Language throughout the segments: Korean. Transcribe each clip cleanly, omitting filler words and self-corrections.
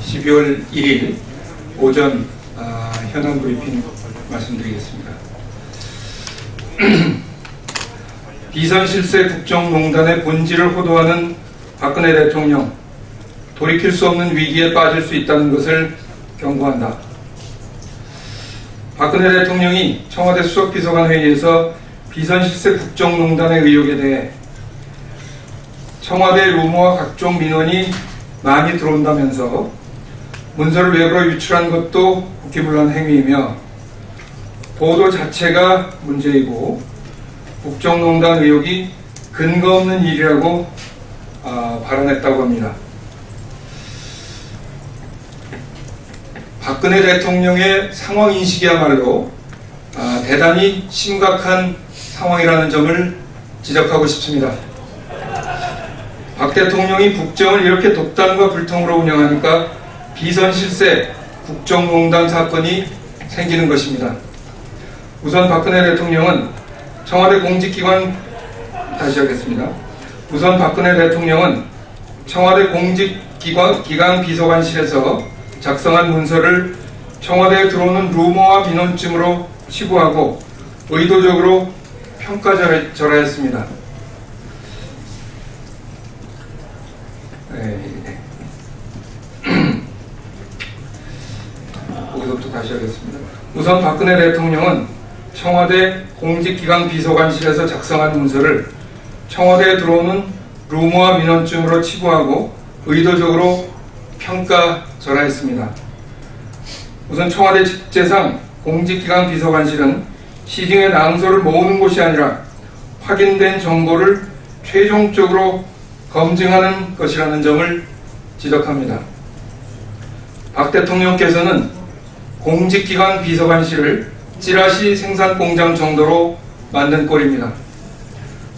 12월 1일 오전 현안 브리핑 말씀드리겠습니다. 비선실세 국정농단의 본질을 호도하는 박근혜 대통령, 돌이킬 수 없는 위기에 빠질 수 있다는 것을 경고한다. 박근혜 대통령이 청와대 수석비서관 회의에서 비선실세 국정농단의 의혹에 대해 청와대 루머와 각종 민원이 많이 들어온다면서 문서를 외부로 유출한 것도 국기문란 행위이며 보도 자체가 문제이고 국정농단 의혹이 근거 없는 일이라고 발언했다고 합니다. 박근혜 대통령의 상황인식이야말로 대단히 심각한 상황이라는 점을 지적하고 싶습니다. 박 대통령이 국정을 이렇게 독단과 불통으로 운영하니까 비선실세 국정농단 사건이 생기는 것입니다. 우선 박근혜 대통령은 청와대 공직기관 기강 비서관실에서 작성한 문서를 청와대에 들어오는 루머와 민원쯤으로 치부하고 의도적으로 평가절하했습니다. 거기서부터 다시 하겠습니다. 우선 박근혜 대통령은 청와대 공직기강 비서관실에서 작성한 문서를 청와대에 들어오는 루머와 민원쯤으로 치부하고 의도적으로 평가절하했습니다. 우선 청와대 직제상 공직기강 비서관실은 시중의 낭서를 모으는 곳이 아니라 확인된 정보를 최종적으로 검증하는 것이라는 점을 지적합니다. 박 대통령께서는 공직기관 비서관실을 찌라시 생산공장 정도로 만든 꼴입니다.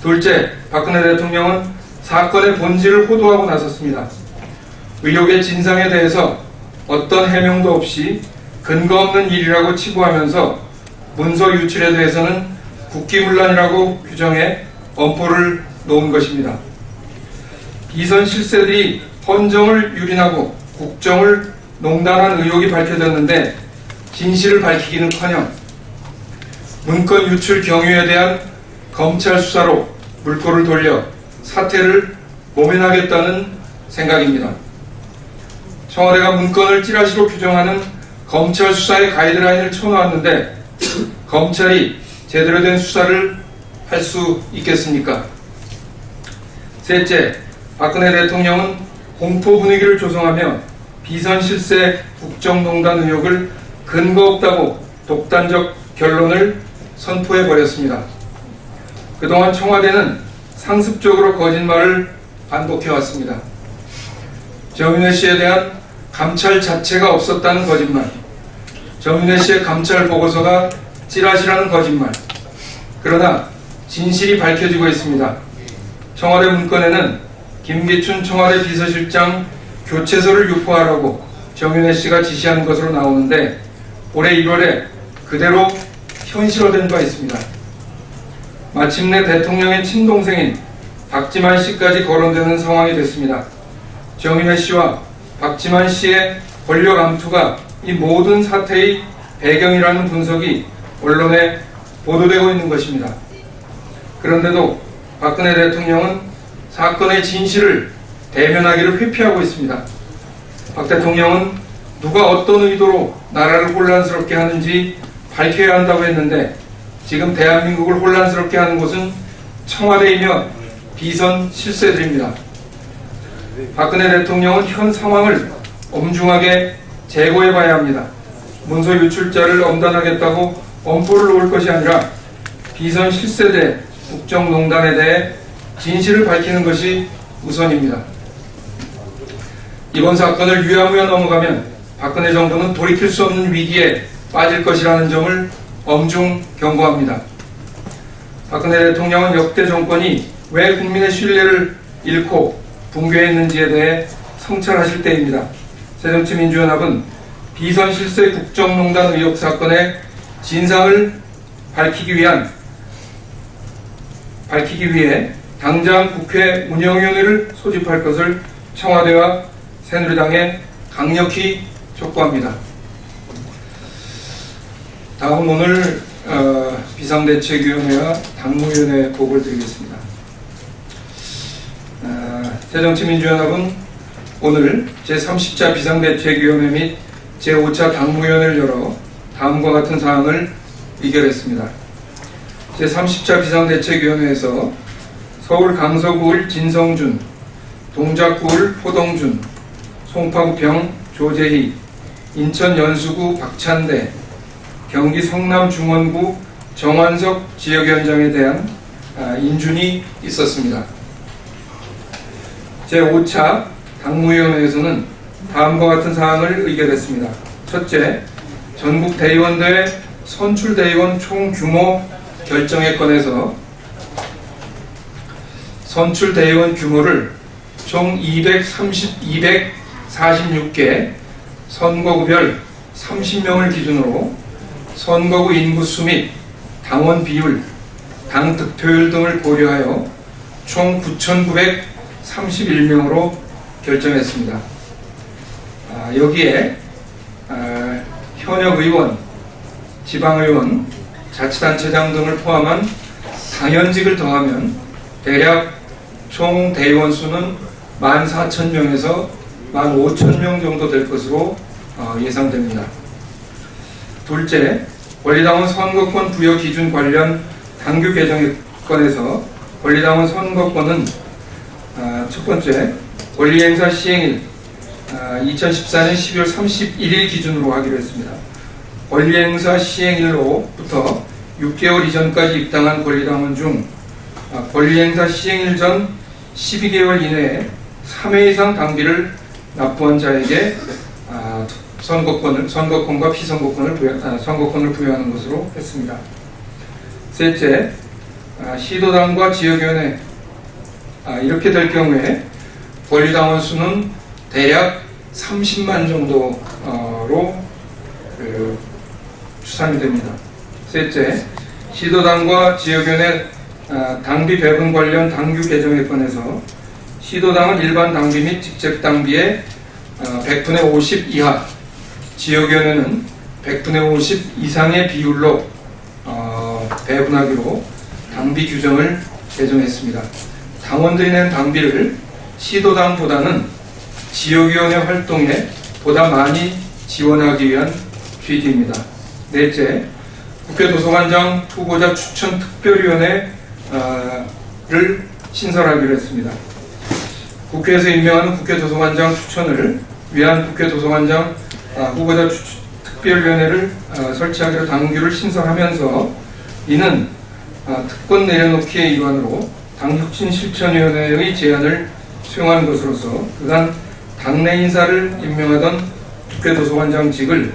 둘째, 박근혜 대통령은 사건의 본질을 호도하고 나섰습니다. 의혹의 진상에 대해서 어떤 해명도 없이 근거 없는 일이라고 치부하면서 문서 유출에 대해서는 국기문란이라고 규정해 엄포를 놓은 것입니다. 비선 실세들이 헌정을 유린하고 국정을 농단한 의혹이 밝혀졌는데 진실을 밝히기는커녕 문건 유출 경위에 대한 검찰 수사로 물꼬를 돌려 사태를 모면하겠다는 생각입니다. 청와대가 문건을 찌라시로 규정하는 검찰 수사의 가이드라인을 쳐놓았는데 검찰이 제대로 된 수사를 할 수 있겠습니까? 셋째, 박근혜 대통령은 공포 분위기를 조성하며 비선실세 국정농단 의혹을 근거 없다고 독단적 결론을 선포해버렸습니다. 그동안 청와대는 상습적으로 거짓말을 반복해왔습니다. 정윤회 씨에 대한 감찰 자체가 없었다는 거짓말, 정윤회 씨의 감찰 보고서가 찌라시라는 거짓말. 그러나 진실이 밝혀지고 있습니다. 청와대 문건에는 김기춘 청와대 비서실장 교체서를 유포하라고 정윤회 씨가 지시한 것으로 나오는데 올해 1월에 그대로 현실화된 바 있습니다. 마침내 대통령의 친동생인 박지만 씨까지 거론되는 상황이 됐습니다. 정윤회 씨와 박지만 씨의 권력 암투가 이 모든 사태의 배경이라는 분석이 언론에 보도되고 있는 것입니다. 그런데도 박근혜 대통령은 사건의 진실을 대면하기를 회피하고 있습니다. 박 대통령은 누가 어떤 의도로 나라를 혼란스럽게 하는지 밝혀야 한다고 했는데 지금 대한민국을 혼란스럽게 하는 곳은 청와대이며 비선 실세들입니다. 박근혜 대통령은 현 상황을 엄중하게 재고해봐야 합니다. 문서 유출자를 엄단하겠다고 엄포를 놓을 것이 아니라 비선 실세대 국정농단에 대해 진실을 밝히는 것이 우선입니다. 이번 사건을 유야무야 넘어가면 박근혜 정부는 돌이킬 수 없는 위기에 빠질 것이라는 점을 엄중 경고합니다. 박근혜 대통령은 역대 정권이 왜 국민의 신뢰를 잃고 붕괴했는지에 대해 성찰하실 때입니다. 새정치민주연합은 비선 실세 국정농단 의혹 사건의 진상을 밝히기 위해 당장 국회 운영위원회를 소집할 것을 청와대와 새누리당에 강력히 촉구합니다. 다음 오늘 비상대책위원회와 당무위원회 보고를 드리겠습니다. 새정치민주연합은 오늘 제30차 비상대책위원회 및 제5차 당무위원회를 열어 다음과 같은 사항을 의결했습니다. 제30차 비상대책위원회에서 서울 강서구을 진성준, 동작구을 포동준, 송파구 병 조재희, 인천 연수구 박찬대, 경기 성남 중원구 정환석 지역위원장에 대한 인준이 있었습니다. 제5차 당무위원회에서는 다음과 같은 사항을 의결했습니다. 첫째, 전국 대의원대회 선출대의원 총 규모 결정에 관해서 선출대의원 규모를 총 246개 선거구별 30명을 기준으로 선거구 인구수 및 당원 비율, 당 득표율 등을 고려하여 총 9,931명으로 결정했습니다. 여기에 현역 의원, 지방의원, 자치단체장 등을 포함한 당연직을 더하면 대략 총 대의원 수는 14,000명에서 15,000명 정도 될 것으로 예상됩니다. 둘째, 권리당원 선거권 부여 기준 관련 당규 개정에 관해서 권리당원 선거권은 첫 번째, 권리행사 시행일 2014년 12월 31일 기준으로 하기로 했습니다. 권리행사 시행일로부터 6개월 이전까지 입당한 권리당원 중 권리행사 시행일 전 12개월 이내에 3회 이상 당비를 납부한 자에게 선거권과 선거권을 부여하는 것으로 했습니다. 셋째, 시도당과 지역위원회 이렇게 될 경우에 권리당원 수는 대략 30만 정도로 추산이 됩니다. 셋째, 시도당과 지역위원회 당비 배분 관련 당규 개정에 관해서 시도당은 일반 당비 및 직책 당비의 100분의 50 이하, 지역위원회는 100분의 50 이상의 비율로 배분하기로 당비 규정을 개정했습니다. 당원들이 낸 당비를 시도당보다는 지역위원회 활동에 보다 많이 지원하기 위한 취지입니다. 넷째, 국회 도서관장 후보자 추천 특별위원회를 신설하기로 했습니다. 국회에서 임명하는 국회 도서관장 추천을 위한 국회 도서관장 후보자 특별위원회를 설치하기로 당규를 신설하면서 이는 특권 내려놓기의 일환으로 당혁신실천위원회의 제안을 수용하는 것으로서 그간 당내 인사를 임명하던 국회 도서관장직을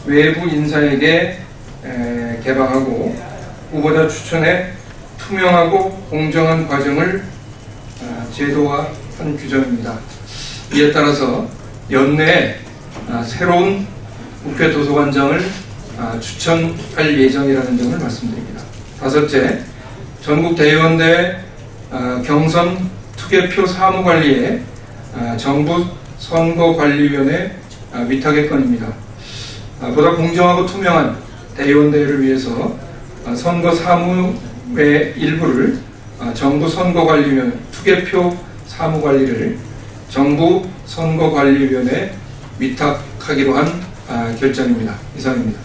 외부 인사에게 개방하고 후보자 추천에 투명하고 공정한 과정을 제도화한 규정입니다. 이에 따라서 연내에 새로운 국회 도서관장을 추천할 예정이라는 점을 말씀드립니다. 다섯째, 전국 대의원대회 경선 투개표 사무관리에 정부 선거관리위원회 위탁의 건입니다. 보다 공정하고 투명한 대의원대회를 위해서 선거 사무의 일부를 정부 선거관리위원회 투개표 사무관리를 정부 선거관리위원회에 위탁하기로 한 결정입니다. 이상입니다.